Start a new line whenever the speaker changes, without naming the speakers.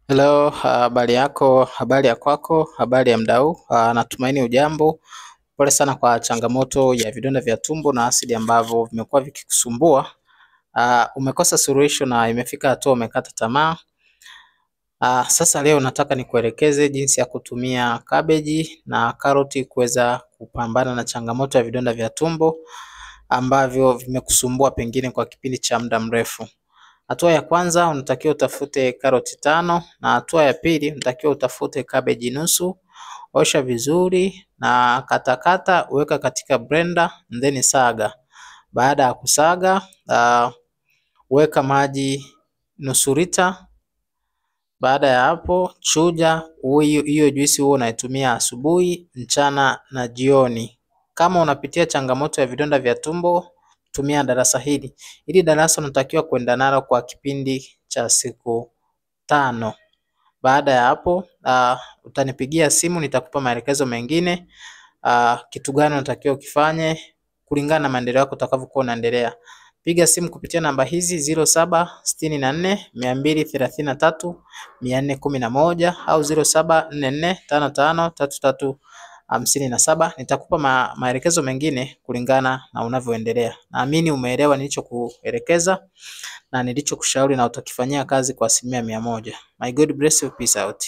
Hello, habari yako, habari ya kwako, habari ya mdau. Natumaini ujambo. Pole sana kwa changamoto ya vidonda vya tumbo na asidi ambavyo vimekuwa vikikusumbua. Umekosa suluhisho na imefika hatua umekata tamaa. Sasa leo nataka nikuelekeze jinsi ya kutumia kabeji na karoti kuweza kupambana na changamoto ya vidonda vya tumbo ambavyo vimekusumbua pengine kwa kipindi cha muda mrefu. Hatua ya kwanza unatakiwa utafute karoti 5 na hatua ya pili unatakiwa utafute cabbage nusu. Osha vizuri na katakata, uweka katika blender then saga. Baada ya kusaga, weka maji nusu lita. Baada ya hapo chuja hiyo juisi huo unaitumia asubuhi, mchana na jioni. Kama unapitia changamoto ya vidonda vya tumbo, tumia darasa hili. Hili darasa unatakiwa kwenda nalo kwa kipindi cha siku 5. Baada ya hapo utanipigia simu, nitakupa maelekezo mengine kitu gani unatakiwa ukifanye kulingana na maendeleo yako utakavyokuwa unaendelea. Piga simu kupitia namba hizi 0764 233 411 au 0744 553357. Nitakupa maelekezo mengine kulingana na unavyoendelea. Naamini umeelewa nilichokuelekeza na nilichokushauri na utakifanyia kazi kwa 100%. My God bless you, peace out.